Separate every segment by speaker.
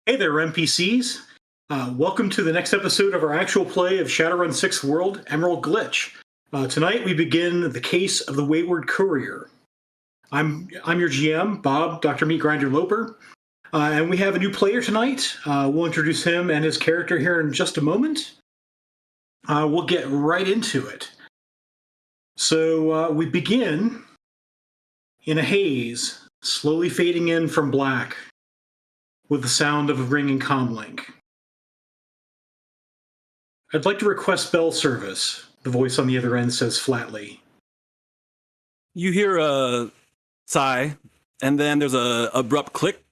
Speaker 1: Hey there, NPCs. Welcome to the next episode of our actual play of Shadowrun 6th World, Emerald Glitch. Tonight we begin the case of the Wayward Courier. I'm your GM, Bob, Dr. Meat Grinder Loper, and we have a new player tonight. We'll introduce him and his character here in just a moment. We'll get right into it. So we begin in a haze, slowly fading in from black, with the sound of a ringing comlink. I'd like to request bell service, the voice on the other end says flatly.
Speaker 2: You hear a sigh, and then there's a abrupt click,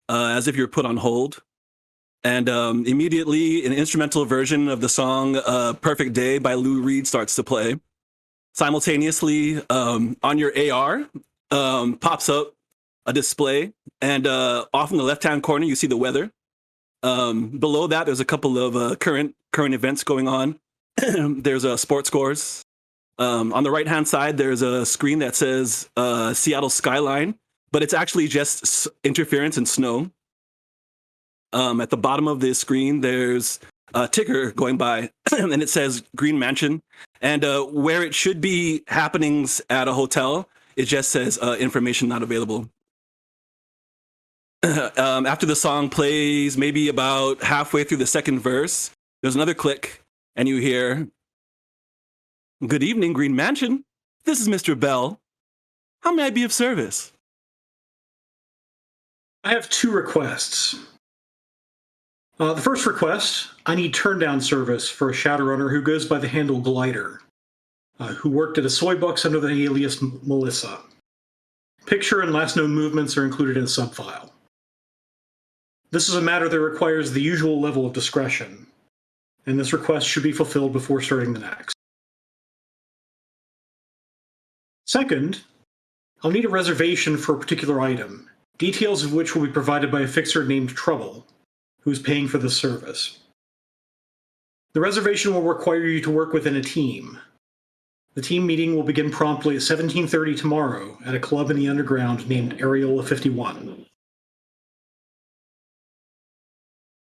Speaker 2: as if you're put on hold. And immediately, an instrumental version of the song Perfect Day by Lou Reed starts to play. Simultaneously, on your AR, pops up a display, and off in the left-hand corner, you see the weather. Below that, there's a couple of current events going on. There's sports scores. On the right-hand side, there's a screen that says Seattle skyline, but it's actually just interference and snow. At the bottom of the screen, there's a ticker going by, and it says Green Mansion. And where it should be happenings at a hotel, it just says information not available. After the song plays, maybe about halfway through the second verse, there's another click, and you hear, "Good evening, Green Mansion. This is Mr. Bell. How may I be of service?"
Speaker 1: I have two requests. The first request, I need turn-down service for a Shadowrunner who goes by the handle Glider, who worked at a soy box under the alias Melissa. Picture and last known movements are included in a subfile. This is a matter that requires the usual level of discretion, and this request should be fulfilled before starting the next. Second, I'll need a reservation for a particular item, details of which will be provided by a fixer named Trouble, who's paying for the service. The reservation will require you to work within a team. The team meeting will begin promptly at 17:30 tomorrow at a club in the underground named Areola 51.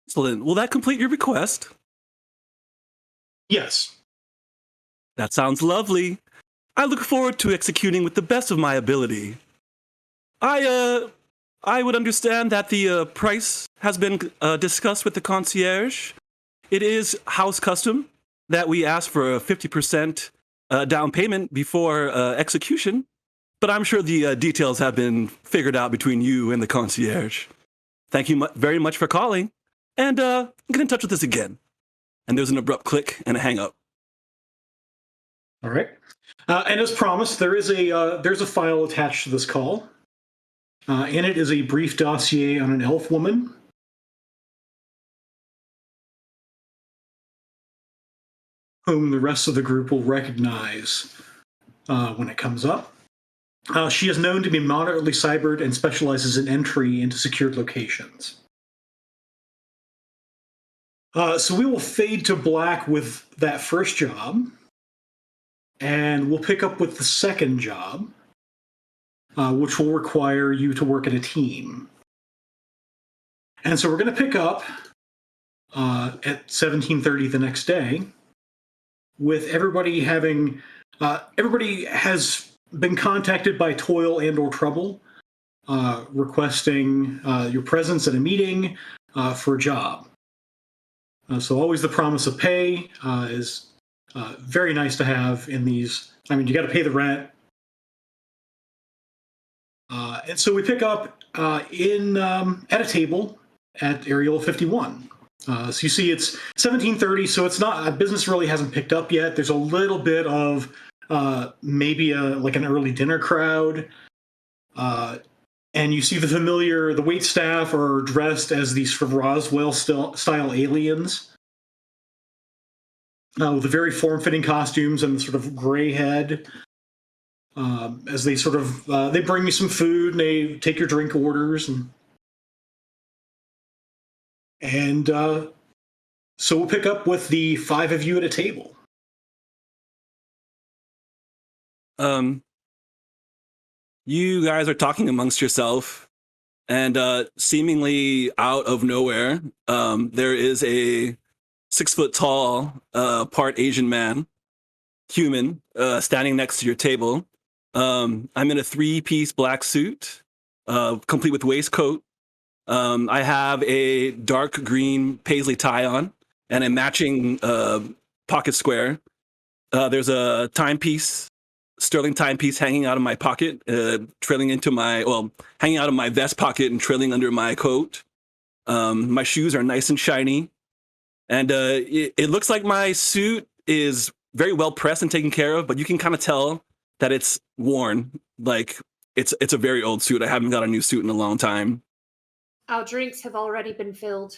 Speaker 2: Excellent. Will that complete your request?
Speaker 1: Yes.
Speaker 2: That sounds lovely. I look forward to executing with the best of my ability. I would understand that the price has been discussed with the concierge. It is house custom that we ask for a 50% down payment before execution, but I'm sure the details have been figured out between you and the concierge. Thank you very much for calling, and get in touch with us again. And there's an abrupt click and a hang up.
Speaker 1: All right. And as promised, there's a file attached to this call. In it is a brief dossier on an elf woman. Whom the rest of the group will recognize when it comes up. She is known to be moderately cybered and specializes in entry into secured locations. So we will fade to black with that first job, and we'll pick up with the second job, which will require you to work in a team. And so we're going to pick up at 17:30 the next day, with everybody having, everybody has been contacted by Toil and or Trubble, requesting your presence at a meeting for a job. So always the promise of pay is very nice to have in these. I mean, you got to pay the rent. And so we pick up at a table at Areola 51. So you see it's 17:30, so it's not, business really hasn't picked up yet. There's a little bit of maybe like an early dinner crowd. And you see the wait staff are dressed as these sort of Roswell style aliens. With the very form-fitting costumes and the sort of gray head. As they sort of, they bring you some food and they take your drink orders. And so we'll pick up with the five of you at a table.
Speaker 2: You guys are talking amongst yourself, And seemingly out of nowhere, there is a 6 foot tall, part Asian man, human, standing next to your table. I'm in a 3-piece black suit, complete with waistcoat. I have a dark green paisley tie on and a matching pocket square. There's a timepiece, sterling timepiece, hanging out of my pocket, hanging out of my vest pocket and trailing under my coat. My shoes are nice and shiny, and it looks like my suit is very well pressed and taken care of, but you can kind of tell that it's worn. Like it's a very old suit. I haven't got a new suit in a long time.
Speaker 3: Our drinks have already been filled.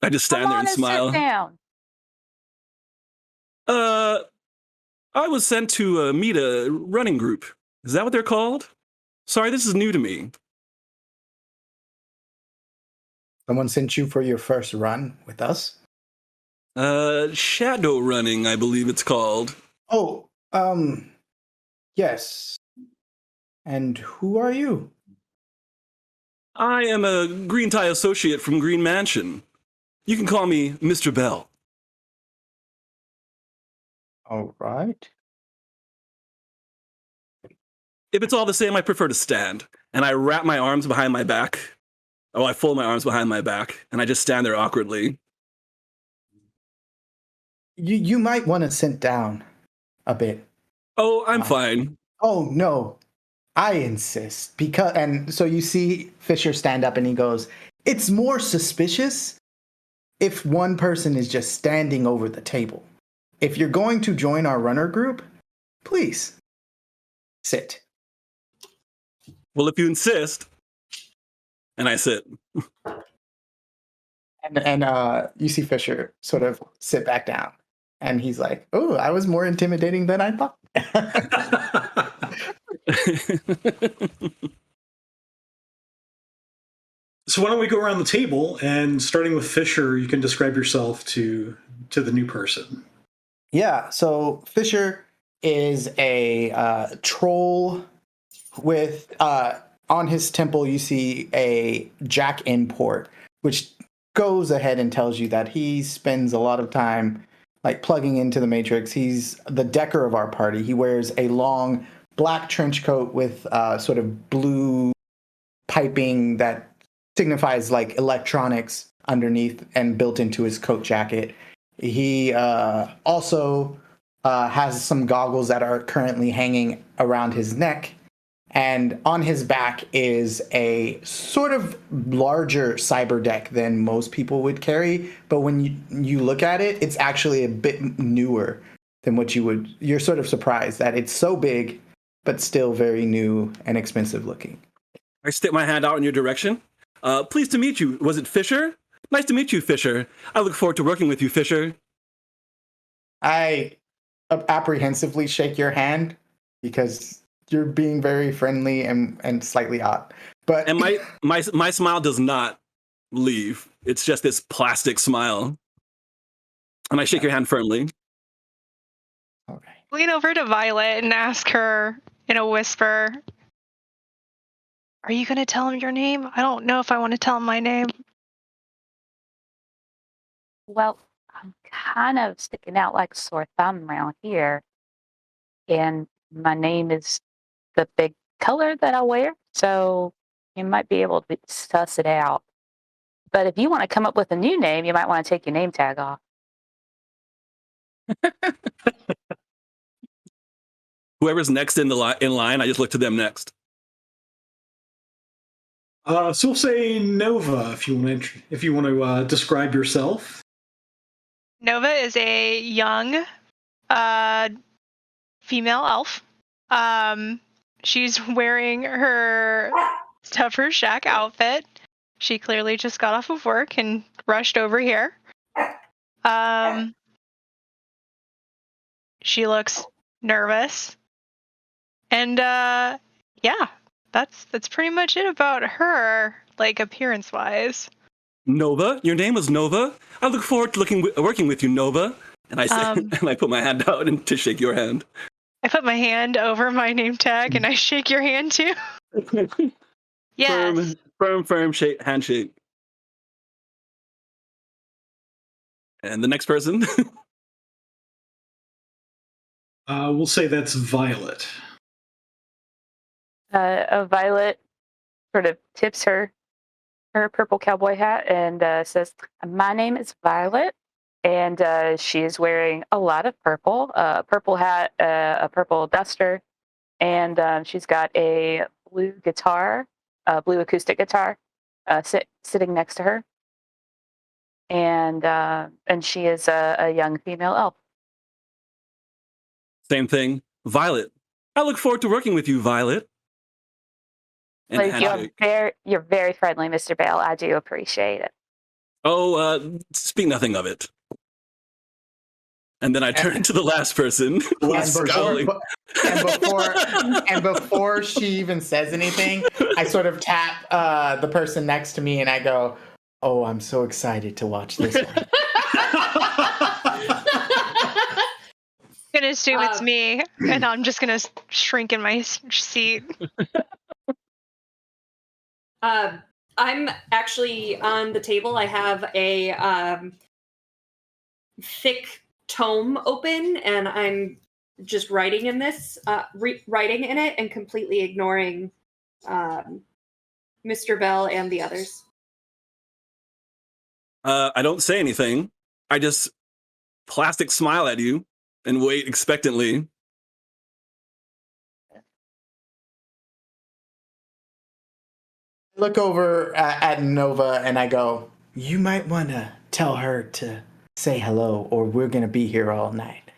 Speaker 2: I just stand there and smile.
Speaker 4: Sit down.
Speaker 2: I was sent to meet a running group. Is that what they're called? Sorry, this is new to me.
Speaker 5: Someone sent you for your first run with us?
Speaker 2: Shadow running, I believe it's called.
Speaker 5: Oh, yes. And who are you?
Speaker 2: I am a Green Tie associate from Green Mansion. You can call me Mr. Bell.
Speaker 5: All right.
Speaker 2: If it's all the same, I prefer to stand. And I wrap my arms behind my back. Oh, I fold my arms behind my back, and I just stand there awkwardly.
Speaker 5: You might want to sit down a bit.
Speaker 2: Oh, I'm fine.
Speaker 5: Oh, no. I insist. And so you see Fisher stand up and he goes, it's more suspicious if one person is just standing over the table. If you're going to join our runner group, please sit.
Speaker 2: Well, if you insist. And I sit.
Speaker 5: And you see Fisher sort of sit back down. And he's like, oh, I was more intimidating than I thought.
Speaker 1: So why don't we go around the table, and starting with Fisher, you can describe yourself to the new person.
Speaker 5: Yeah, so Fisher is a troll with, on his temple, you see a Jack import, which goes ahead and tells you that he spends a lot of time like plugging into the Matrix. He's the decker of our party. He wears a long black trench coat with sort of blue piping that signifies like electronics underneath and built into his coat jacket. He also has some goggles that are currently hanging around his neck. And on his back is a sort of larger cyber deck than most people would carry. But when you look at it, it's actually a bit newer than what you're sort of surprised that it's so big, but still very new and expensive looking.
Speaker 2: I stick my hand out in your direction. Pleased to meet you. Was it Fisher? Nice to meet you, Fisher. I look forward to working with you, Fisher.
Speaker 5: I apprehensively shake your hand because you're being very friendly and slightly odd. But
Speaker 2: and my smile does not leave. It's just this plastic smile. And I shake your hand firmly.
Speaker 5: Okay.
Speaker 6: Lean over to Violet and ask her in a whisper, are you going to tell him your name? I don't know if I want to tell him my name.
Speaker 4: Well, I'm kind of sticking out like a sore thumb around here. And my name is the big color that I wear. So you might be able to suss it out. But if you want to come up with a new name, you might want to take your name tag off.
Speaker 2: Whoever's next in line, I just look to them next.
Speaker 1: So we'll say Nova if you want to describe yourself.
Speaker 6: Nova is a young female elf. She's wearing her Stuffer Shack outfit. She clearly just got off of work and rushed over here. She looks nervous. And yeah, that's pretty much it about her, like appearance-wise.
Speaker 2: Nova? Your name is Nova? I look forward to working with you, Nova. And I say, and I put my hand out to shake your hand.
Speaker 6: I put my hand over my name tag and I shake your hand too. Yes.
Speaker 2: Firm handshake. And the next person.
Speaker 1: We'll say that's Violet.
Speaker 4: Violet sort of tips her purple cowboy hat and says, "My name is Violet," and she is wearing a lot of purple. Purple hat, a purple duster, and she's got a blue guitar, a blue acoustic guitar, sitting next to her, and she is a young female elf.
Speaker 2: Same thing. Violet. I look forward to working with you, Violet. And handshake.
Speaker 4: You're very friendly, Mr. Bale. I do appreciate it.
Speaker 2: Oh, speak nothing of it. And then I turn to the last person.
Speaker 5: And before she even says anything, I sort of tap the person next to me and I go, "Oh, I'm so excited to watch this one."
Speaker 6: I'm gonna assume it's me, and I'm just gonna shrink in my seat.
Speaker 3: I'm actually on the table. I have a thick tome open, and I'm just writing in this, writing in it, and completely ignoring Mr. Bell and the others.
Speaker 2: I don't say anything. I just plastic smile at you and wait expectantly.
Speaker 5: Look over at Nova and I go, "You might want to tell her to say hello or we're going to be here all night."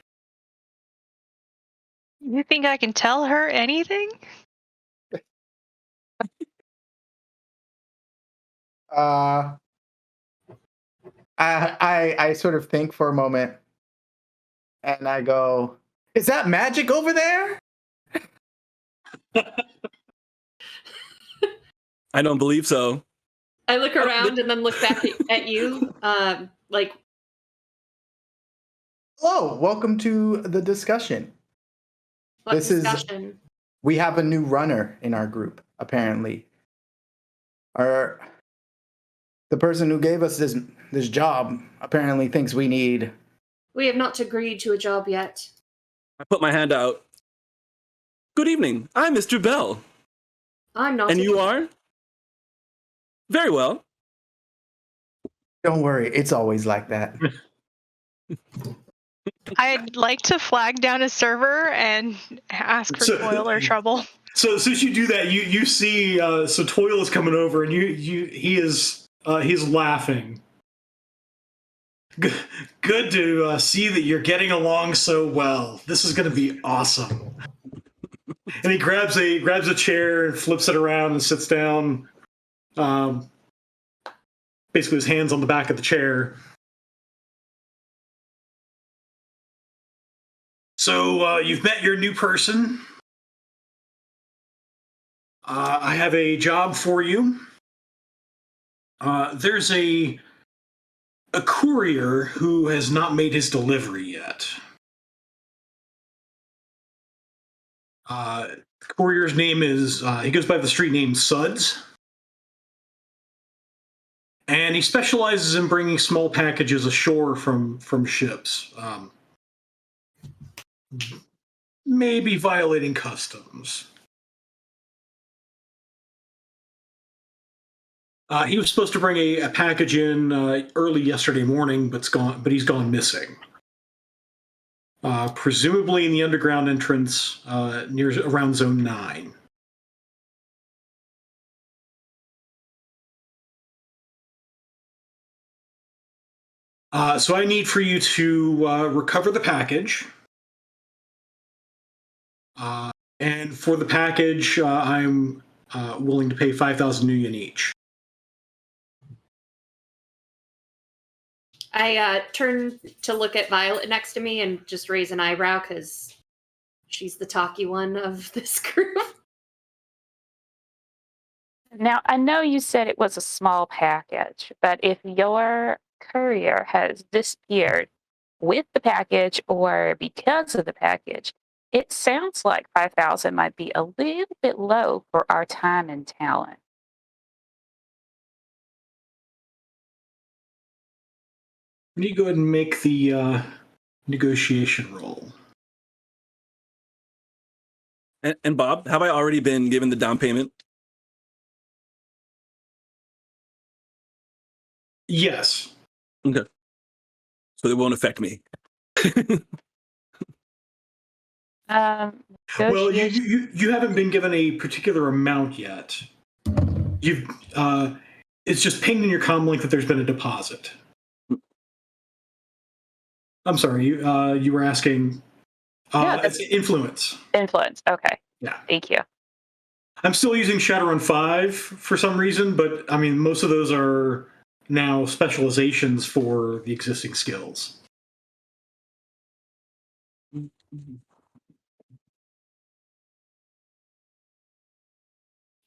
Speaker 6: You think I can tell her anything?
Speaker 5: I sort of think for a moment and I go, "Is that magic over there?"
Speaker 2: I don't believe so.
Speaker 3: I look around and then look back at you, like,
Speaker 5: "Hello, welcome to the discussion."
Speaker 3: what
Speaker 5: This
Speaker 3: discussion?
Speaker 5: We have a new runner in our group, apparently. The person who gave us this job apparently thinks we need...
Speaker 3: We have not agreed to a job yet.
Speaker 2: I put my hand out. Good evening. I'm Mr. Bell.
Speaker 3: I'm not.
Speaker 2: And you are? Very well.
Speaker 5: Don't worry, it's always like that.
Speaker 6: I'd like to flag down a server and ask for Toil or Trouble.
Speaker 1: So since you do that, you see, so Toil is coming over, and he's laughing. Good to see that you're getting along so well. This is going to be awesome. And he grabs a chair and flips it around and sits down. Basically, his hands on the back of the chair. So you've met your new person. I have a job for you. There's a courier who has not made his delivery yet. The courier's name is, he goes by the street name Suds. And he specializes in bringing small packages ashore from ships. Maybe violating customs. He was supposed to bring a package in early yesterday morning, but he's gone missing. Presumably in the underground entrance around Zone 9. So I need for you to recover the package. And for the package, I'm willing to pay 5,000 nuyen each.
Speaker 3: I turn to look at Violet next to me and just raise an eyebrow because she's the talky one of this group.
Speaker 4: Now, I know you said it was a small package, but if your courier has disappeared with the package or because of the package, It sounds like 5,000 might be a little bit low for our time and talent.
Speaker 1: You go ahead and make the negotiation roll.
Speaker 2: And Bob, have I already been given the down payment?
Speaker 1: Yes.
Speaker 2: Okay. So it won't affect me.
Speaker 1: Well, you haven't been given a particular amount yet. You've it's just pinged in your comm link that there's been a deposit. I'm sorry, you were asking. It's influence.
Speaker 4: Influence. Okay.
Speaker 1: Yeah.
Speaker 4: Thank you.
Speaker 1: I'm still using Shadowrun 5 for some reason, but I mean, most of those are now specializations for the existing skills.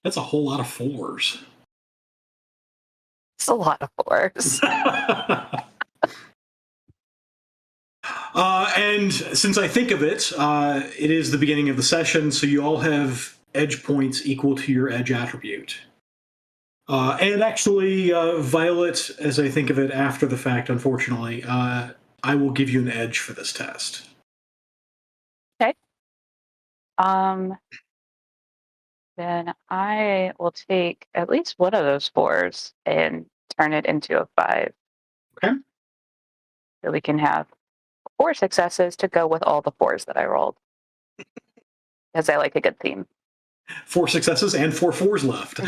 Speaker 1: That's a whole lot of 4s.
Speaker 4: It's a lot of 4s.
Speaker 1: And since I think of it, it is the beginning of the session, so you all have edge points equal to your edge attribute. And actually, Violet, as I think of it after the fact, unfortunately, I will give you an edge for this test.
Speaker 4: Okay. Then I will take at least one of those 4s and turn it into a 5.
Speaker 1: Okay.
Speaker 4: So we can have 4 successes to go with all the 4s that I rolled. Because I like a good theme.
Speaker 1: 4 successes and 4 4s left.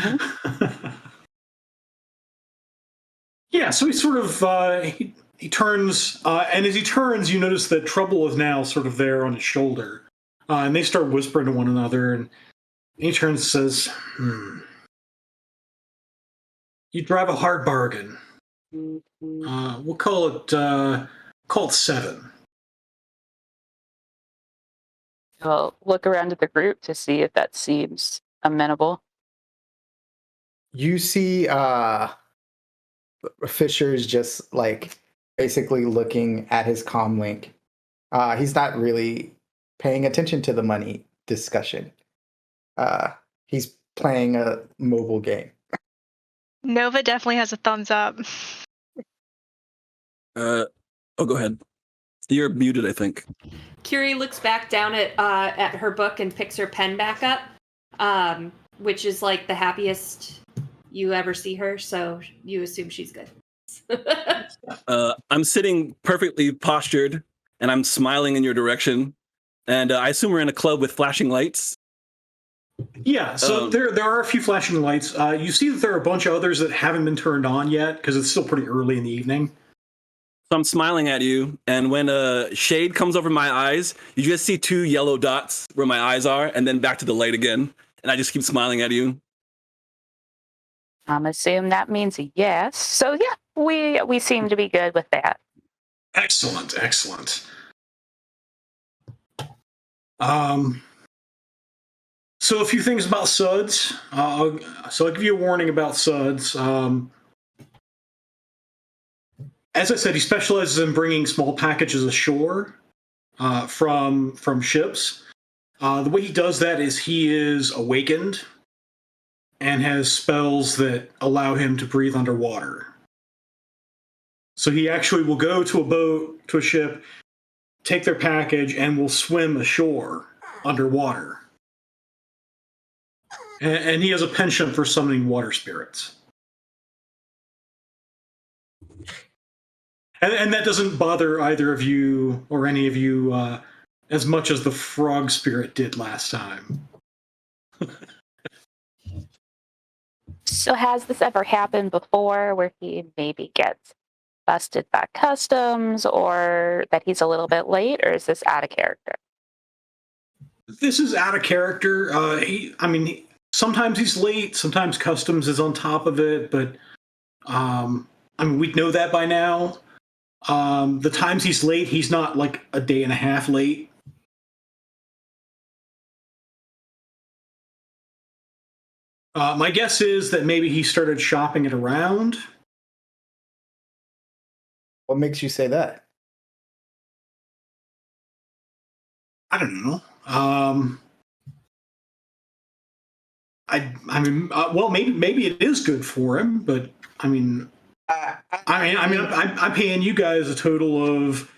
Speaker 1: Yeah, so he sort of he turns, and as he turns, you notice that Trouble is now sort of there on his shoulder, and they start whispering to one another. And he turns and says, "You drive a hard bargain. We'll call it 7."
Speaker 4: I'll look around at the group to see if that seems amenable.
Speaker 5: You see Fisher's just like basically looking at his comm link. He's not really paying attention to the money discussion. He's playing a mobile game.
Speaker 6: Nova definitely has a thumbs up.
Speaker 2: Go ahead. You're muted, I think.
Speaker 3: Curie looks back down at her book and picks her pen back up, which is like the happiest you ever see her, so you assume she's good.
Speaker 2: I'm sitting perfectly postured, and I'm smiling in your direction. And I assume we're in a club with flashing lights.
Speaker 1: Yeah, so there are a few flashing lights. You see that there are a bunch of others that haven't been turned on yet, because it's still pretty early in the evening.
Speaker 2: So I'm smiling at you, and when a shade comes over my eyes, you just see 2 yellow dots where my eyes are, and then back to the light again. And I just keep smiling at you.
Speaker 4: I'm assuming that means a yes. So yeah, we seem to be good with that.
Speaker 1: Excellent. So a few things about SUDS. So I'll give you a warning about SUDS. As I said, he specializes in bringing small packages ashore from ships. The way he does that is he is awakened and has spells that allow him to breathe underwater. So he actually will go to a boat, to a ship, take their package, and will swim ashore underwater. And he has a penchant for summoning water spirits. And that doesn't bother either of you or any of you as much as the frog spirit did last time.
Speaker 4: So has this ever happened before where he maybe gets busted by customs or that he's a little bit late, or is this out of character?
Speaker 1: This is out of character. Sometimes he's late, sometimes customs is on top of it, but we know that by now. The times he's late, he's not like a day and a half late. My guess is that maybe he started shopping it around.
Speaker 5: What makes you say that?
Speaker 1: I don't know. Well, maybe it is good for him, but I'm paying you guys a total of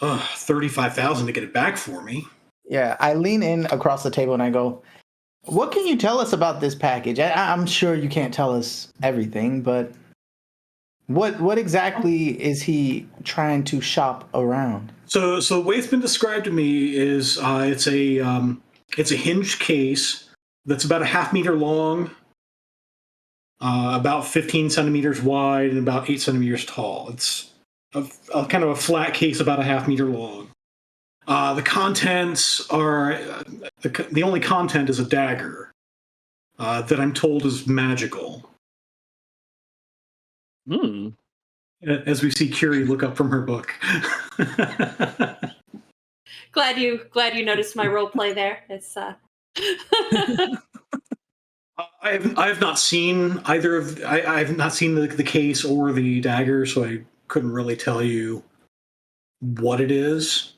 Speaker 1: 35,000 to get it back for me.
Speaker 5: Yeah, I lean in across the table and I go, "What can you tell us about this package? I'm sure you can't tell us everything, but what exactly is he trying to shop around?"
Speaker 1: So the way it's been described to me is it's a hinged case that's about a half-meter long, about 15 centimeters wide, and about 8 centimeters tall. It's a kind of a flat case about a half-meter long. The contents are the only content is a dagger that I'm told is magical.
Speaker 2: Hmm.
Speaker 1: As we see Curie look up from her book.
Speaker 3: Glad you noticed my role play there. It's
Speaker 1: I have not seen either of. I have not seen the case or the dagger, so I couldn't really tell you what it is.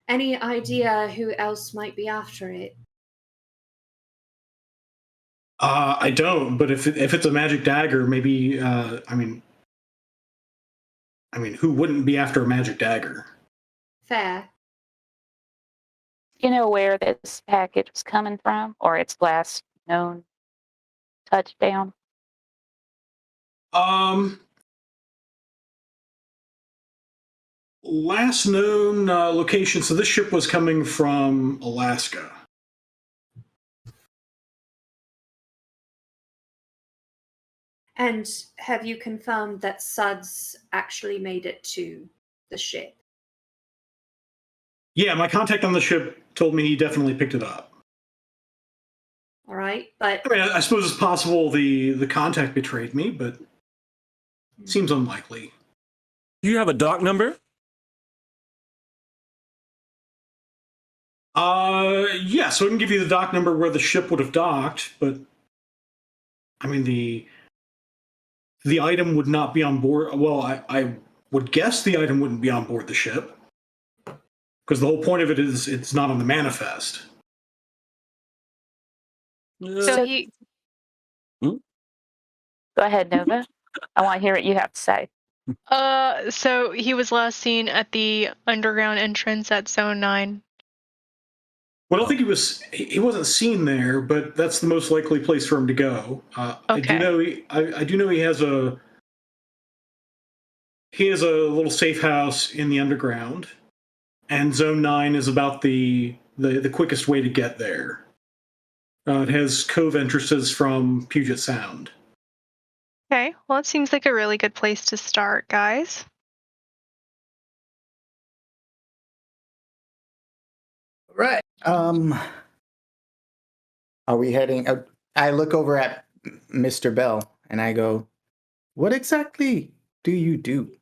Speaker 3: Any idea who else might be after it?
Speaker 1: I don't. But if it's a magic dagger, maybe. Who wouldn't be after a magic dagger?
Speaker 3: Fair.
Speaker 4: You know where this package was coming from, or its last known touchdown?
Speaker 1: Last known location. So this ship was coming from Alaska.
Speaker 3: And have you confirmed that Suds actually made it to the ship?
Speaker 1: Yeah, my contact on the ship told me he definitely picked it up.
Speaker 3: All right, but
Speaker 1: I suppose it's possible the contact betrayed me, but it seems unlikely.
Speaker 2: Do you have a dock number?
Speaker 1: Yeah, so I can give you the dock number where the ship would have docked, but the item would not be on board. Well, I would guess the item wouldn't be on board the ship, because the whole point of it is it's not on the manifest.
Speaker 6: So he
Speaker 4: Go ahead, Nova. I want to hear what you have to say.
Speaker 6: so he was last seen at the underground entrance at Zone 9.
Speaker 1: Well, I don't think he wasn't seen there, but that's the most likely place for him to go.
Speaker 6: Okay.
Speaker 1: I do know he has a little safe house in the underground, and Zone 9 is about the quickest way to get there. It has cove entrances from Puget Sound.
Speaker 6: Okay, well, it seems like a really good place to start, guys.
Speaker 5: Right. Are we heading? I look over at Mr. Bell and I go, "What exactly do you do?"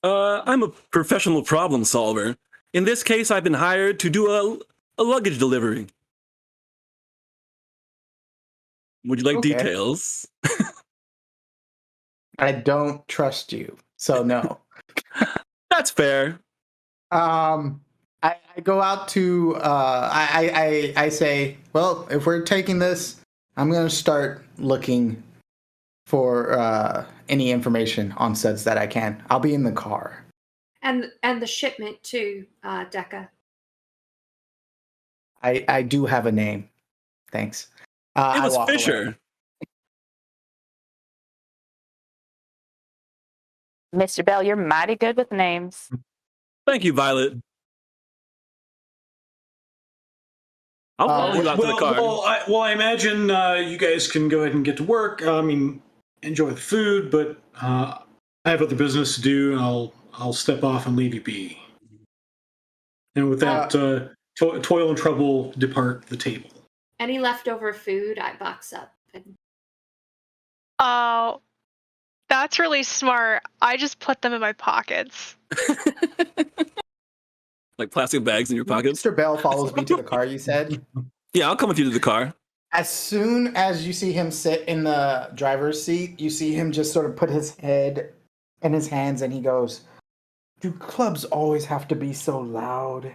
Speaker 2: I'm a professional problem solver. In this case, I've been hired to do a luggage delivery. Would you like
Speaker 5: Okay.
Speaker 2: details?
Speaker 5: I don't trust you, so no.
Speaker 2: That's fair.
Speaker 5: I go out to I say, well, if we're taking this, I'm gonna start looking for any information on Suds that I can. I'll be in the car.
Speaker 3: and the shipment too, Decca.
Speaker 5: I do have a name. Thanks.
Speaker 2: It
Speaker 5: I
Speaker 2: was
Speaker 5: walk
Speaker 2: Fisher.
Speaker 5: away.
Speaker 4: Mr. Bell, you're mighty good with names.
Speaker 2: Thank you, Violet. I'll follow you out to the car.
Speaker 1: I imagine you guys can go ahead and get to work. Enjoy the food, but I have other business to do, and I'll step off and leave you be. And with that, Toil and Trubble depart the table.
Speaker 3: Any leftover food, I box up. And
Speaker 6: Oh, that's really smart. I just put them in my pockets.
Speaker 2: Like plastic bags in your pockets?
Speaker 5: Mr. Bell follows me to the car, you said?
Speaker 2: Yeah, I'll come with you to the car.
Speaker 5: As soon as you see him sit in the driver's seat, you see him just sort of put his head in his hands and he goes, Do clubs always have to be so loud?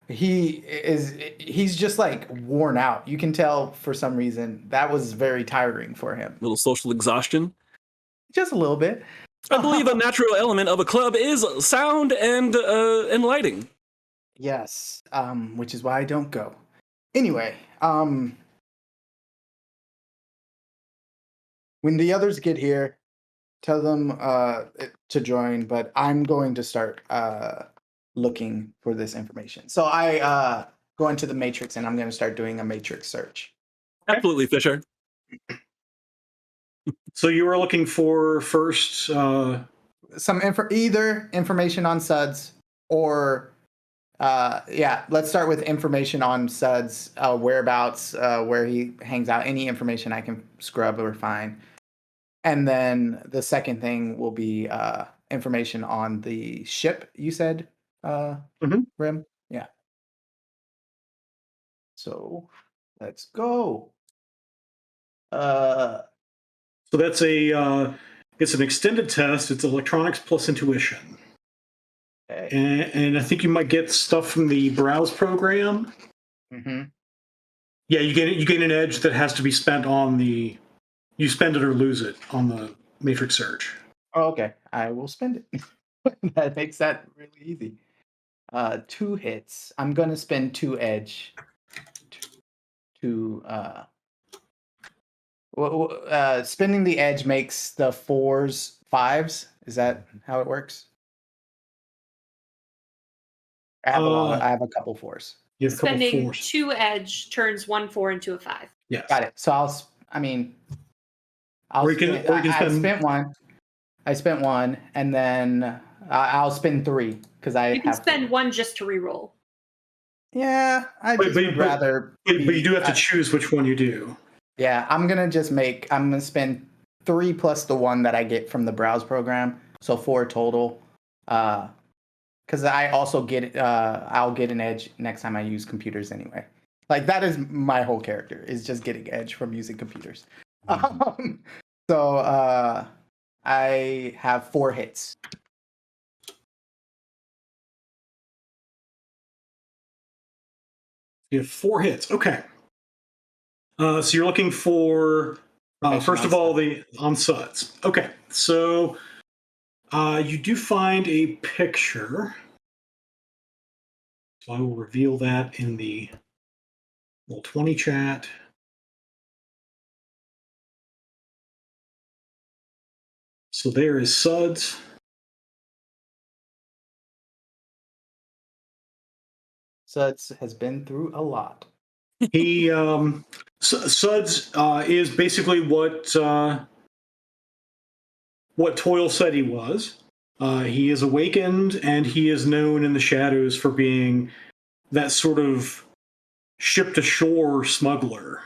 Speaker 5: He's just like worn out. You can tell for some reason that was very tiring for him.
Speaker 2: Little social exhaustion.
Speaker 5: Just a little bit.
Speaker 2: I believe a natural element of a club is sound and lighting.
Speaker 5: Yes, which is why I don't go. Anyway, when the others get here, tell them to join, but I'm going to start looking for this information. So I go into the matrix and I'm going to start doing a matrix search.
Speaker 2: Absolutely, Fisher.
Speaker 1: So you were looking for first.
Speaker 5: Some either information on Suds or let's start with information on Suds, whereabouts, where he hangs out, any information I can scrub or find. And then the second thing will be information on the ship, you said, Rim? Yeah. So let's go.
Speaker 1: So that's it's an extended test. It's electronics plus intuition.
Speaker 5: Okay.
Speaker 1: And I think you might get stuff from the browse program.
Speaker 5: Mm-hmm.
Speaker 1: Yeah, you get an edge that has to be spent on you spend it or lose it on the matrix search.
Speaker 5: Oh, okay. I will spend it. That makes that really easy. 2 hits. I'm gonna spend 2 edge to spending the edge makes the 4s 5s. Is that how it works? I have a couple 4s.
Speaker 1: You have a couple
Speaker 3: Spending
Speaker 1: 4s.
Speaker 3: 2 edge turns 1 4 into a 5.
Speaker 1: Yes.
Speaker 5: Got it. So I spent 1. I spent 1, and then I'll spend 3 because
Speaker 3: You can spend 1 just to reroll.
Speaker 5: Yeah, would rather.
Speaker 1: But you do have to choose which one you do.
Speaker 5: Yeah, I'm gonna spend 3 plus the 1 that I get from the browse program, so 4 total. Because I also I'll get an edge next time I use computers anyway. Like that is my whole character, is just getting edge from using computers. So I have 4 hits.
Speaker 1: You have 4 hits. Okay. So you're looking for first of all on Suds. Okay. So you do find a picture. So I will reveal that in the little 20 chat. So there is Suds.
Speaker 5: Suds has been through a lot.
Speaker 1: He Suds is basically what Toil said he was. He is awakened, and he is known in the shadows for being that sort of ship-to-shore smuggler,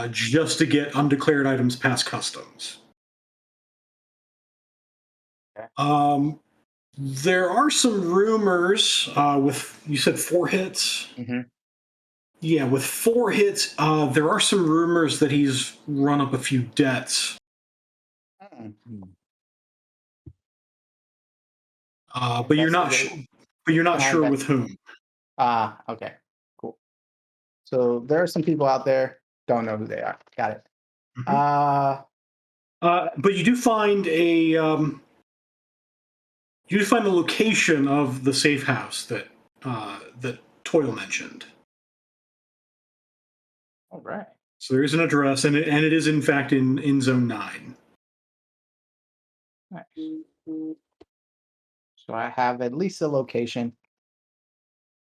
Speaker 1: just to get undeclared items past customs.
Speaker 5: Okay.
Speaker 1: There are some rumors with, you said 4 hits?
Speaker 5: Mm-hmm.
Speaker 1: Yeah, with 4 hits, there are some rumors that he's run up a few debts. But you're not sure with whom.
Speaker 5: Okay, cool. So there are some people out there, don't know who they are. Got it.
Speaker 1: Mm-hmm. But you do find the location of the safe house that Toil mentioned.
Speaker 5: All right.
Speaker 1: So there is an address, and it is in fact in Zone 9.
Speaker 5: Nice. So I have at least a location.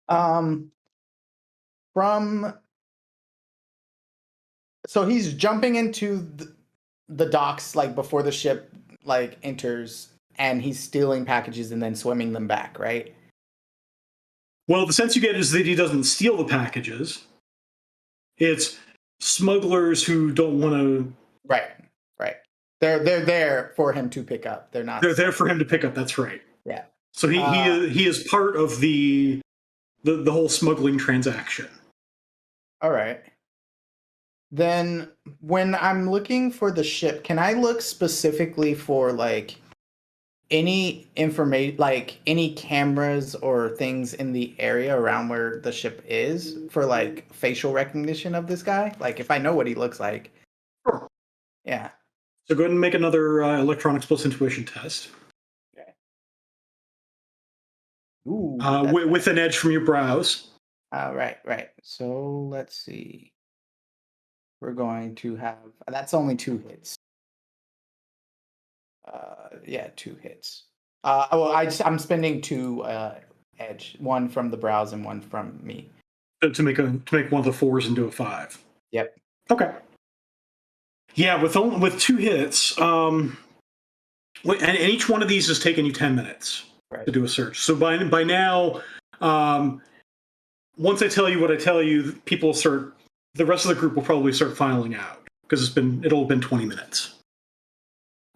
Speaker 5: So he's jumping into the docks like before the ship like enters, and he's stealing packages and then swimming them back, right?
Speaker 1: Well, the sense you get is that he doesn't steal the packages. It's smugglers who don't want to.
Speaker 5: Right. They're there for him to pick up. They're not.
Speaker 1: They're there for him to pick up. That's right.
Speaker 5: Yeah.
Speaker 1: So he is part of the whole smuggling transaction.
Speaker 5: All right. Then when I'm looking for the ship, can I look specifically for like any information, like any cameras or things in the area around where the ship is for like facial recognition of this guy? Like if I know what he looks like.
Speaker 1: Sure.
Speaker 5: Yeah.
Speaker 1: So go ahead and make another electronics plus intuition test.
Speaker 5: Okay. Ooh.
Speaker 1: With an edge from your brows.
Speaker 5: Right. So let's see. We're going to have, that's only 2 hits. Yeah, 2 hits. I'm spending 2 edge, 1 from the brows and 1 from me.
Speaker 1: To make one of the 4s into a 5.
Speaker 5: Yep.
Speaker 1: Okay. Yeah, with 2 hits, and each one of these has taken you 10 minutes to do a search. So by now, once I tell you what I tell you, the rest of the group will probably start filing out because it'll have been 20 minutes.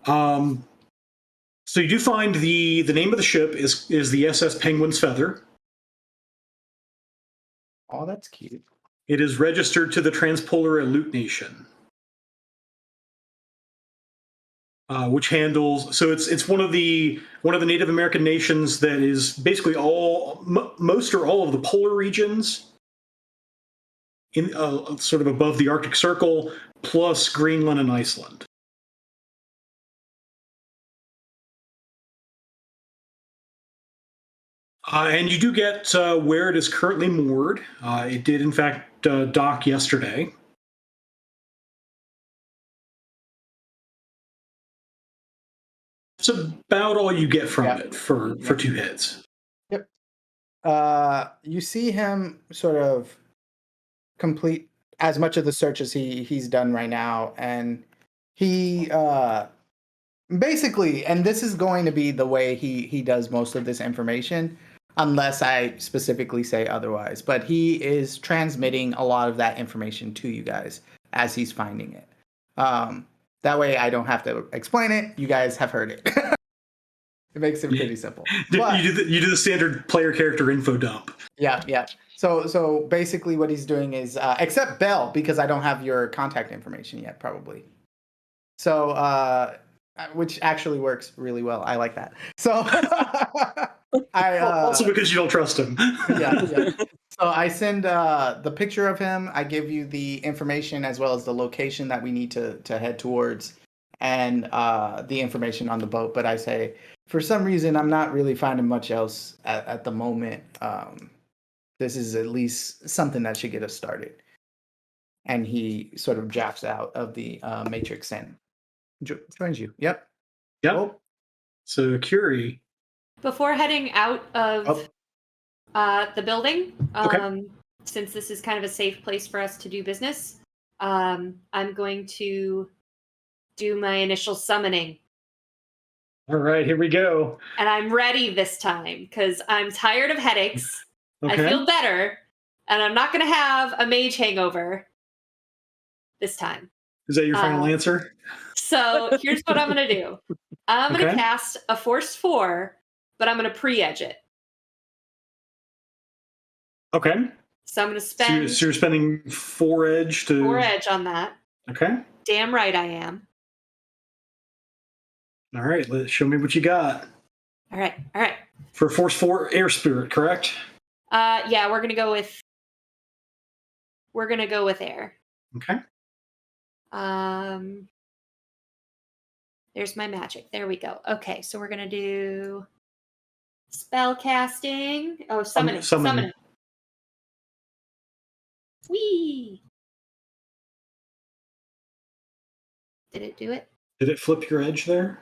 Speaker 1: So you do find the name of the ship is the SS Penguin's Feather.
Speaker 5: Oh, that's cute.
Speaker 1: It is registered to the Transpolar Elite Nation, which handles. So it's one of the Native American nations that is basically most or all of the polar regions in sort of above the Arctic Circle, plus Greenland and Iceland. And you do get where it is currently moored. It did, in fact, dock yesterday. It's about all you get from it for 2 hits.
Speaker 5: Yep. You see him sort of complete as much of the search as he's done right now, and he basically, and this is going to be the way he does most of this information, unless I specifically say otherwise. But he is transmitting a lot of that information to you guys as he's finding it. That way I don't have to explain it. You guys have heard it. It makes it pretty simple. But,
Speaker 1: you do the standard player character info dump.
Speaker 5: Yeah. So basically what he's doing is, except Belle, because I don't have your contact information yet, probably. So, which actually works really well. I like that. So
Speaker 1: also because you don't trust him.
Speaker 5: yeah. So I send the picture of him. I give you the information as well as the location that we need to head towards, and the information on the boat. But I say, for some reason, I'm not really finding much else at the moment. This is at least something that should get us started. And he sort of drafts out of the matrix and joins you. Yep. Oh.
Speaker 1: So Curie.
Speaker 3: Before heading out of the building,
Speaker 1: Okay.
Speaker 3: since this is kind of a safe place for us to do business, I'm going to do my initial summoning.
Speaker 1: All right, here we go.
Speaker 3: And I'm ready this time because I'm tired of headaches.
Speaker 1: Okay.
Speaker 3: I feel better, and I'm not going to have a mage hangover this time.
Speaker 1: Is that your final answer?
Speaker 3: So here's what I'm going to do. I'm going to cast a Force 4, but I'm going to pre-edge it.
Speaker 1: Okay.
Speaker 3: So I'm going to spend...
Speaker 1: So you're spending 4 edge to...
Speaker 3: 4 edge on that.
Speaker 1: Okay.
Speaker 3: Damn right I am.
Speaker 1: All right, show me what you got.
Speaker 3: All right.
Speaker 1: For Force 4 Air Spirit, correct?
Speaker 3: Yeah, we're gonna go with air.
Speaker 1: Okay.
Speaker 3: There's my magic. There we go. Okay, so we're gonna do spell casting. Oh, summoning. Whee! Did it do it?
Speaker 1: Did it flip your edge there?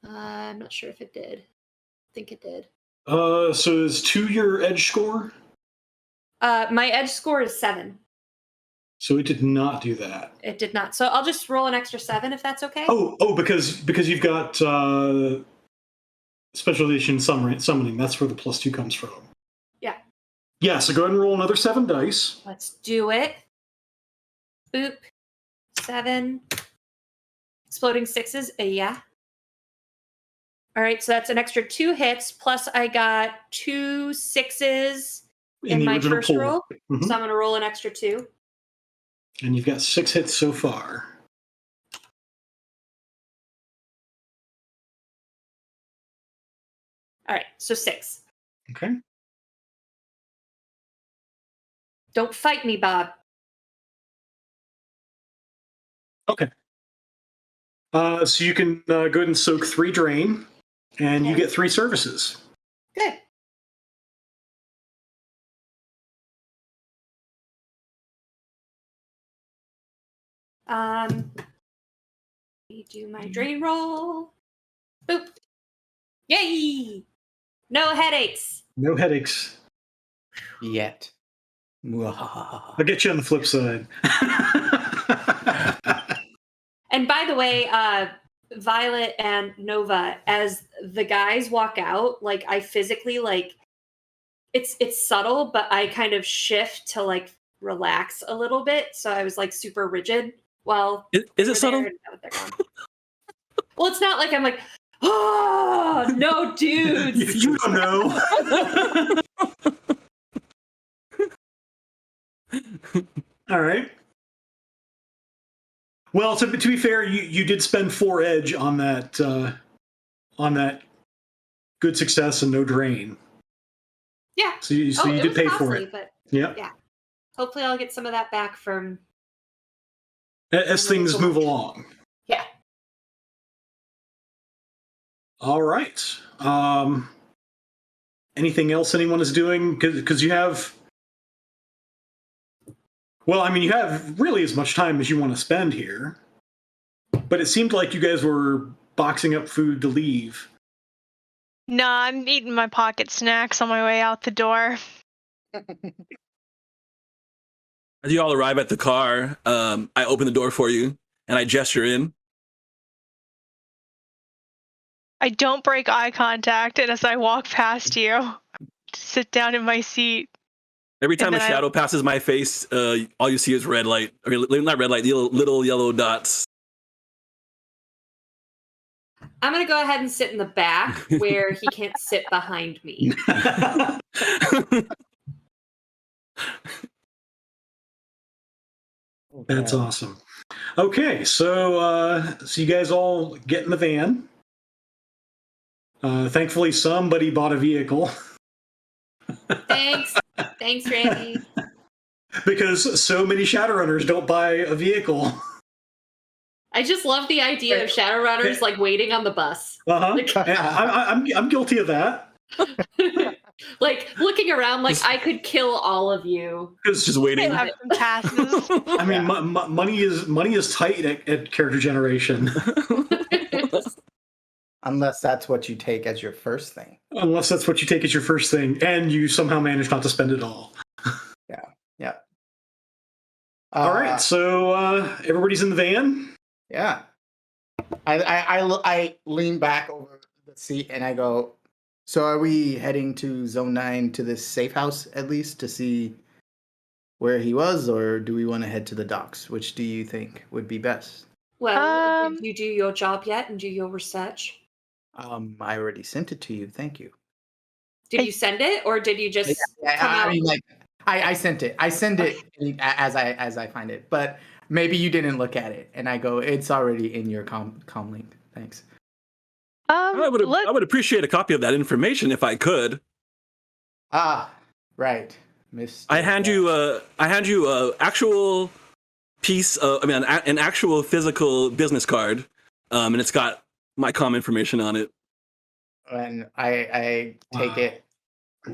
Speaker 3: I'm not sure if it did. I think it did.
Speaker 1: So is 2 your edge score?
Speaker 3: My edge score is 7.
Speaker 1: So it did not do that.
Speaker 3: It did not. So I'll just roll an extra 7 if that's okay.
Speaker 1: Oh, because you've got special edition summoning. That's where the +2 comes from.
Speaker 3: Yeah.
Speaker 1: Yeah. So go ahead and roll another 7 dice.
Speaker 3: Let's do it. Boop. 7. Exploding 6s. Yeah. All right, so that's an extra 2 hits, plus I got 2 6s in my first roll.
Speaker 1: Mm-hmm.
Speaker 3: So I'm going to roll an extra 2.
Speaker 1: And you've got 6 hits so far.
Speaker 3: All right, so 6.
Speaker 1: Okay.
Speaker 3: Don't fight me, Bob.
Speaker 1: Okay. So you can go ahead and soak 3 drain, and you
Speaker 3: Okay.
Speaker 1: get 3 services.
Speaker 3: Good. Let me do my drain roll. Boop. Yay! No headaches.
Speaker 1: No headaches.
Speaker 5: Yet.
Speaker 1: I'll get you on the flip side.
Speaker 3: And by the way, Violet and Nova, as the guys walk out, like I physically like it's subtle, but I kind of shift to like relax a little bit. So I was like super rigid. Well,
Speaker 2: Is it subtle?
Speaker 3: Well, it's not like I'm like, oh no, dudes.
Speaker 1: You don't know. All right. Well, to be fair, you did spend 4 edge on that good success and no drain.
Speaker 3: Yeah.
Speaker 1: So you
Speaker 3: it
Speaker 1: did
Speaker 3: was
Speaker 1: pay
Speaker 3: costly,
Speaker 1: for it.
Speaker 3: but
Speaker 1: Yeah.
Speaker 3: yeah. Hopefully, I'll get some of that back from.
Speaker 1: As things move along.
Speaker 3: Yeah.
Speaker 1: All right. Anything else anyone is doing? Because you have. Well, I mean, you have really as much time as you want to spend here. But it seemed like you guys were boxing up food to leave.
Speaker 6: Nah, I'm eating my pocket snacks on my way out the door.
Speaker 2: As you all arrive at the car, I open the door for you and I gesture in.
Speaker 6: I don't break eye contact, and as I walk past you, sit down in my seat.
Speaker 2: Every time a
Speaker 6: then
Speaker 2: shadow passes my face, all you see is red light. I mean, not red light, little yellow dots.
Speaker 3: I'm gonna go ahead and sit in the back where he can't sit behind me.
Speaker 1: That's awesome. Okay, so you guys all get in the van. Thankfully, somebody bought a vehicle
Speaker 3: Thanks, Randy.
Speaker 1: because so many Shadowrunners don't buy a vehicle.
Speaker 3: I just love the idea of Shadowrunners like waiting on the bus,
Speaker 1: I'm guilty of that.
Speaker 3: like looking around, like I could kill all of you.
Speaker 2: It's just waiting.
Speaker 6: Have some passes.
Speaker 1: I mean, money is tight at character generation.
Speaker 5: Unless that's what you take as your first thing.
Speaker 1: Unless that's what you take as your first thing, and you somehow manage not to spend it all.
Speaker 5: Yeah.
Speaker 1: All right, so everybody's in the van.
Speaker 5: Yeah. I lean back over the seat and I go, so are we heading to Zone 9 to this safe house at least to see where he was, or do we want to head to the docks? Which do you think would be best?
Speaker 3: Well, did you do your job yet and do your research?
Speaker 5: I already sent it to you. Thank you.
Speaker 3: Did you send it, or did you just come out?
Speaker 5: I mean, like, I sent it. I send it as I find it, but maybe you didn't look at it. And I go, it's already in your com link. Thanks.
Speaker 2: I would appreciate a copy of that information if I could.
Speaker 5: Ah, right. Mr.
Speaker 2: I hand you a actual piece of, an actual physical business card, and it's got my comm information on it.
Speaker 5: And I take it.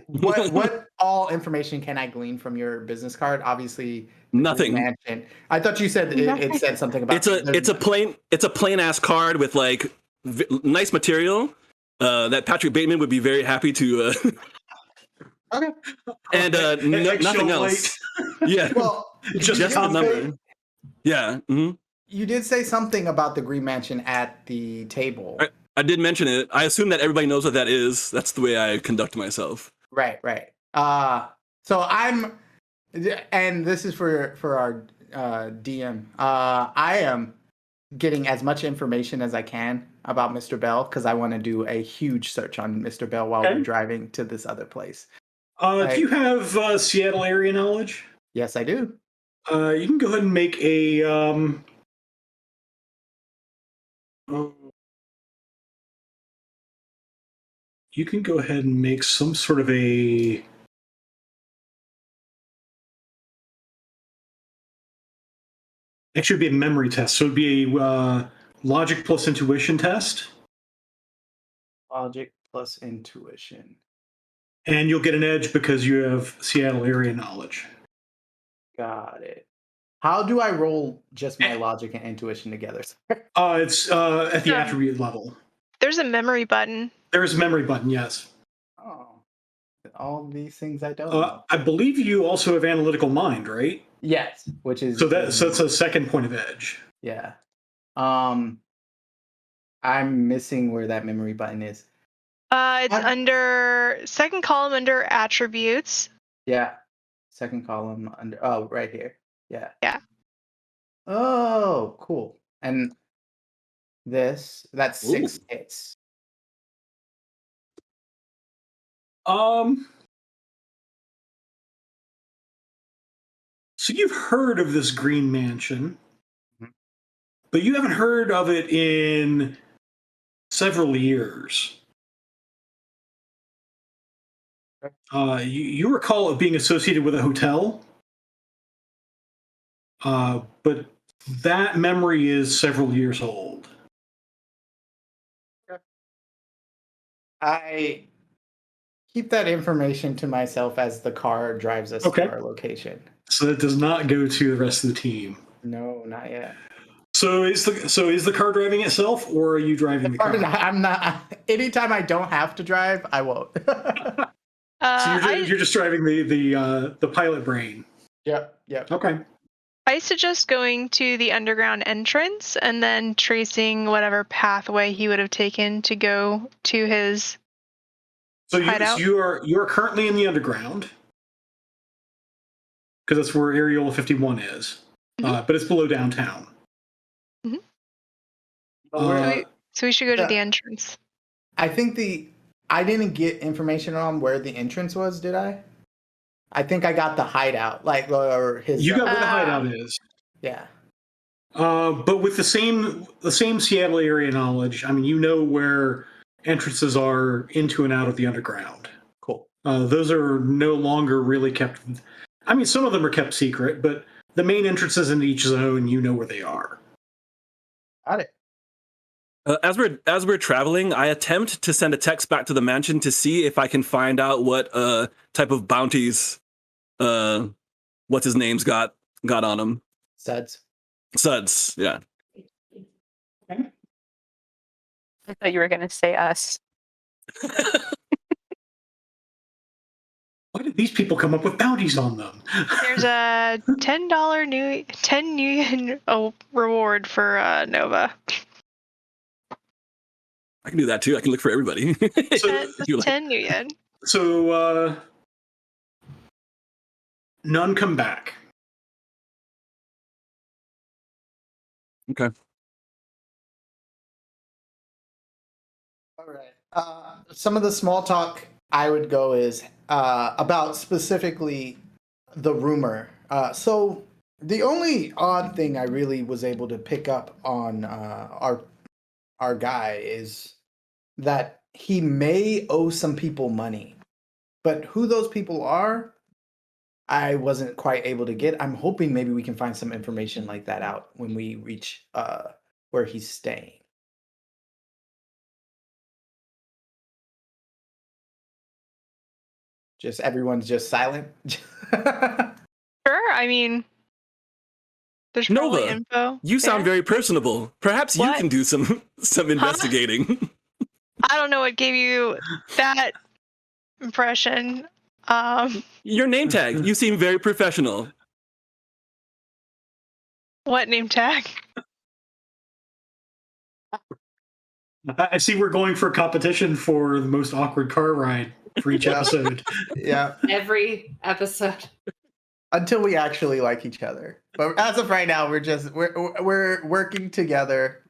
Speaker 5: What all information can I glean from your business card? Obviously,
Speaker 2: nothing.
Speaker 5: Mansion. I thought you said it said something about
Speaker 2: it's a plain ass card with like nice material that Patrick Bateman would be very happy to.
Speaker 5: Okay.
Speaker 2: And nothing else. Yeah.
Speaker 5: Well,
Speaker 1: just
Speaker 2: the number. Yeah. Mm-hmm.
Speaker 5: You did say something about the Green Mansion at the table.
Speaker 2: I did mention it. I assume that everybody knows what that is. That's the way I conduct myself.
Speaker 5: Right. So I'm, and this is for our DM. I am getting as much information as I can about Mr. Bell because I want to do a huge search on Mr. Bell while we're driving to this other place.
Speaker 1: Do you have Seattle area knowledge?
Speaker 5: Yes, I do.
Speaker 1: You can go ahead and make a. you can go ahead and make some sort of a... Actually, it'd be a memory test. So it'd be a logic plus intuition test.
Speaker 5: Logic plus intuition.
Speaker 1: And you'll get an edge because you have Seattle area knowledge.
Speaker 5: Got it. How do I roll just my logic and intuition together?
Speaker 1: It's at the
Speaker 6: Yeah.
Speaker 1: attribute level.
Speaker 6: There's a memory button.
Speaker 1: There is a memory button, yes.
Speaker 5: Oh, all these things I don't know.
Speaker 1: I believe you also have analytical mind, right?
Speaker 5: Yes, which is
Speaker 1: So that's a second point of edge.
Speaker 5: yeah. I'm missing where that memory button is.
Speaker 6: It's under second column under attributes.
Speaker 5: Yeah, second column under. Oh, right here. Yeah.
Speaker 6: Yeah.
Speaker 5: Oh, cool. And that's 6 hits.
Speaker 1: So you've heard of this green mansion,
Speaker 5: Mhm.
Speaker 1: but you haven't heard of it in several years. You recall it being associated with a hotel, but that memory is several years old.
Speaker 5: I keep that information to myself as the car drives us
Speaker 1: Okay.
Speaker 5: to our location.
Speaker 1: So that does not go to the rest of the team.
Speaker 5: No, not yet.
Speaker 1: So is the car driving itself, or are you driving the car?
Speaker 5: I'm not. Anytime I don't have to drive, I won't.
Speaker 1: So you're just driving the pilot brain.
Speaker 5: Yep.
Speaker 1: Okay.
Speaker 6: I suggest going to the underground entrance and then tracing whatever pathway he would have taken to go to his hideout.
Speaker 1: You are currently in the underground because that's where Areola 51 is, but it's below downtown.
Speaker 6: Mhm.
Speaker 5: Where-
Speaker 6: So we should go to
Speaker 5: Yeah.
Speaker 6: the entrance.
Speaker 5: I think I didn't get information on where the entrance was, did I? I think I got the hideout, or his.
Speaker 1: You got where the hideout is,
Speaker 5: Yeah.
Speaker 1: but with the same Seattle area knowledge. I mean, you know where entrances are into and out of the underground.
Speaker 5: Cool.
Speaker 1: Those are no longer really kept. I mean, some of them are kept secret, but the main entrances in each zone, you know where they are.
Speaker 5: Got it.
Speaker 2: As we're traveling, I attempt to send a text back to the mansion to see if I can find out what type of bounties what's his name's got on him.
Speaker 5: Suds.
Speaker 2: Suds, yeah.
Speaker 4: I thought you were going to say us.
Speaker 1: Why did these people come up with bounties on them?
Speaker 6: There's a $10 new reward for Nova.
Speaker 2: I can do that too. I can look for everybody. If you like.
Speaker 6: 10 new yen.
Speaker 1: So none come back.
Speaker 2: Okay.
Speaker 5: All right. Some of the small talk I would go is about specifically the rumor. So the only odd thing I really was able to pick up on our guy is that he may owe some people money, but who those people are, I wasn't quite able to get. I'm hoping maybe we can find some information like that out when we reach where he's staying. Just everyone's just silent.
Speaker 6: Sure, I mean, there's probably
Speaker 2: Nova,
Speaker 6: info.
Speaker 2: you sound
Speaker 6: there.
Speaker 2: very personable. Perhaps you
Speaker 6: What?
Speaker 2: can do some investigating.
Speaker 6: I don't know what gave you that impression.
Speaker 2: Your name tag. You seem very professional.
Speaker 6: What name tag?
Speaker 1: I see we're going for a competition for the most awkward car ride for each
Speaker 5: Yeah.
Speaker 1: episode.
Speaker 5: Yeah,
Speaker 3: Every episode.
Speaker 5: until we actually like each other. But as of right now, we're working together.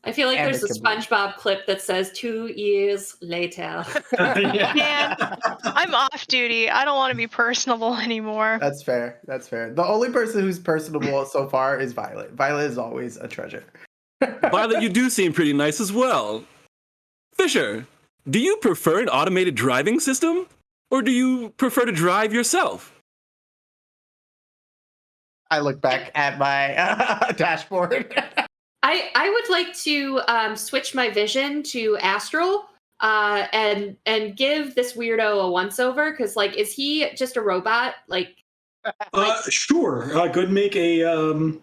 Speaker 3: I feel like there's a
Speaker 5: Amicably.
Speaker 3: SpongeBob clip that says 2 years later.
Speaker 6: Man, I'm off duty. I don't want to be personable anymore.
Speaker 5: That's fair. That's fair. The only person who's personable so far is Violet. Violet is always a treasure.
Speaker 2: Violet, you do seem pretty nice as well. Fisher, do you prefer an automated driving system, or do you prefer to drive yourself?
Speaker 5: I look back at my dashboard.
Speaker 3: I would like to switch my vision to astral and give this weirdo a once over, because like, is he just a robot? Like
Speaker 1: Sure. Go ahead and make a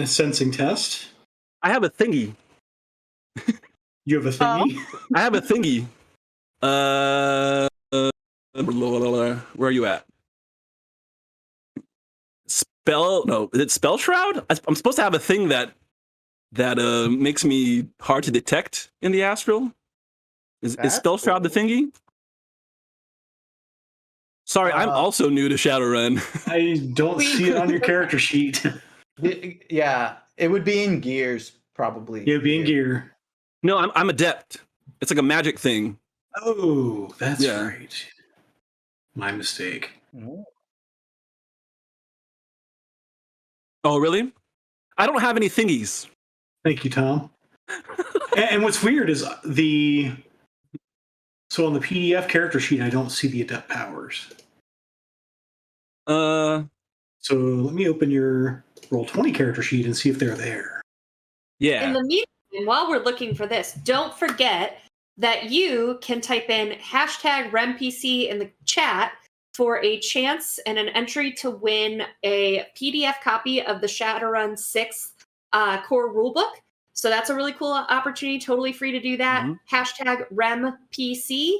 Speaker 1: sensing test.
Speaker 2: I have a thingy.
Speaker 1: You have a thingy.
Speaker 2: I have a thingy. Where are you at? No, is it Spell Shroud? I'm supposed to have a thing that makes me hard to detect in the astral. Is Spell Shroud the thingy? Sorry, I'm also new to Shadowrun.
Speaker 1: I don't see it on your character sheet.
Speaker 5: Yeah, it would be in gears, probably.
Speaker 1: Yeah, be in gear.
Speaker 2: No, I'm adept. It's like a magic thing.
Speaker 1: Oh, that's
Speaker 2: Yeah.
Speaker 1: right. My mistake.
Speaker 2: Oh, really? I don't have any thingies.
Speaker 1: Thank you, Tom. And what's weird is so on the PDF character sheet, I don't see the adept powers. So let me open your Roll20 character sheet and see if they're there.
Speaker 2: Yeah.
Speaker 3: in the meantime, while we're looking for this, don't forget that you can type in hashtag RemPC in the chat for a chance and an entry to win a PDF copy of the Shadowrun 6 core rulebook. So that's a really cool opportunity, totally free to do that. Hashtag RemPC.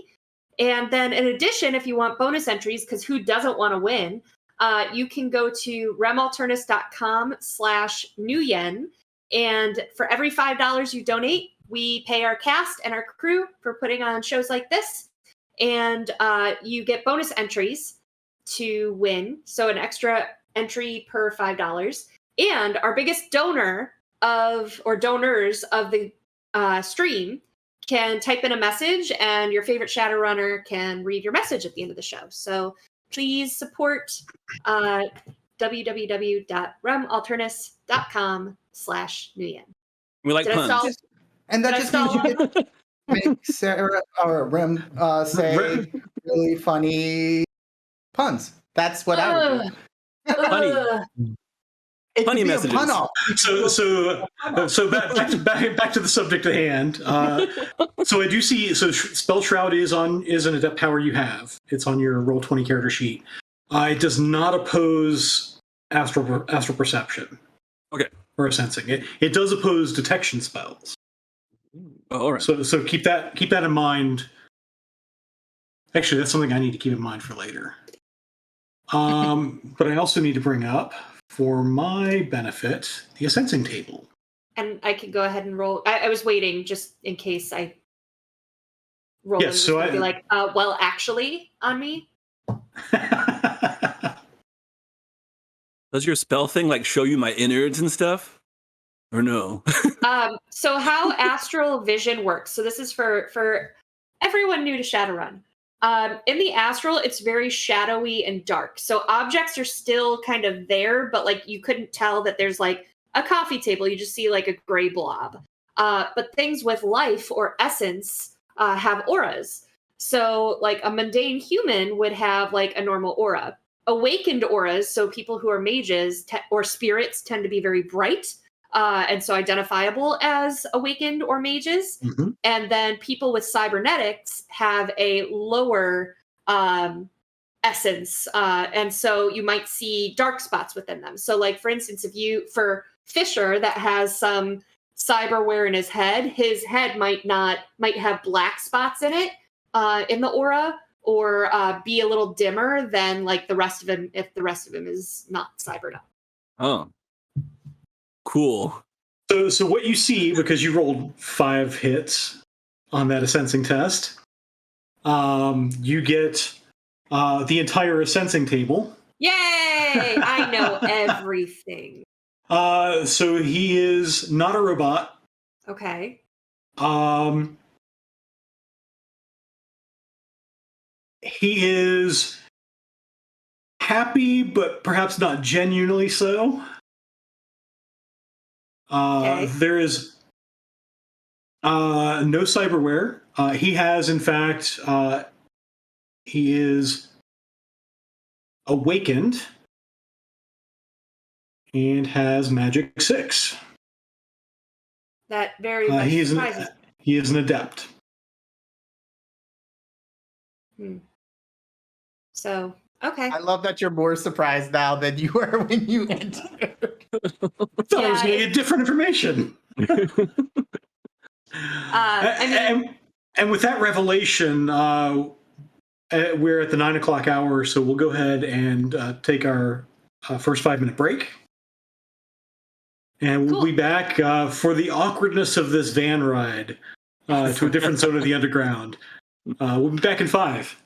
Speaker 3: And then in addition, if you want bonus entries, because who doesn't want to win, you can go to remalternus.com/Nguyen. And for every $5 you donate, we pay our cast and our crew for putting on shows like this. And you get bonus entries to win. So an extra entry per $5. And our biggest donors of the stream can type in a message, and your favorite Shadowrunner can read your message at the end of the show. So please support www.remalternus.com/Nguyen.
Speaker 2: We like
Speaker 3: Did I
Speaker 2: puns.
Speaker 3: solve?
Speaker 5: And that
Speaker 3: Did I
Speaker 5: just means you
Speaker 3: solve?
Speaker 5: get to make Sarah or Rem say really funny puns. That's what I would do.
Speaker 2: Funny.
Speaker 5: It
Speaker 2: Funny
Speaker 5: could be
Speaker 2: messages.
Speaker 5: a pun off.
Speaker 1: So back to the subject at hand. So I do see. So Spell Shroud is an adept power you have. It's on your Roll20 character sheet. It does not oppose astral perception.
Speaker 2: Okay.
Speaker 1: Or sensing. It does oppose detection spells.
Speaker 2: Oh, all right.
Speaker 1: So keep that in mind. Actually, that's something I need to keep in mind for later. But I also need to bring up, for my benefit, the sensing table.
Speaker 3: And I could go ahead and roll. I was waiting just in case I roll.
Speaker 1: Yes, so
Speaker 3: be like, well, actually, on me.
Speaker 2: Does your spell thing like show you my innards and stuff? Or no?
Speaker 3: So how astral vision works. So this is for everyone new to Shadowrun. In the astral, it's very shadowy and dark. So objects are still kind of there, but like you couldn't tell that there's like a coffee table. You just see like a gray blob. But things with life or essence have auras. So like a mundane human would have like a normal aura. Awakened auras, so people who are mages or spirits tend to be very bright. And so identifiable as awakened or mages.
Speaker 1: Mm-hmm.
Speaker 3: And then people with cybernetics have a lower essence. And so you might see dark spots within them. So like, for instance, for Fisher that has some cyberware in his head might have black spots in it, in the aura, or be a little dimmer than like the rest of him, if the rest of him is not cybered up.
Speaker 2: Oh. Cool.
Speaker 1: So what you see, because you rolled 5 hits on that sensing test, you get the entire sensing table.
Speaker 3: Yay! I know everything.
Speaker 1: So he is not a robot.
Speaker 3: Okay.
Speaker 1: He is happy, but perhaps not genuinely so.
Speaker 3: Okay.
Speaker 1: There is no cyberware He has, in fact, he is awakened and has magic 6.
Speaker 3: That very much surprises.
Speaker 1: He is an adept.
Speaker 3: So, okay.
Speaker 5: I love that you're more surprised now than you were when you entered.
Speaker 1: I thought I was going to get different information. And with that revelation, we're at the 9 o'clock hour, so we'll go ahead and take our first 5-minute break. And we'll be back for the awkwardness of this van ride to a different zone of the underground. We'll be back in 5.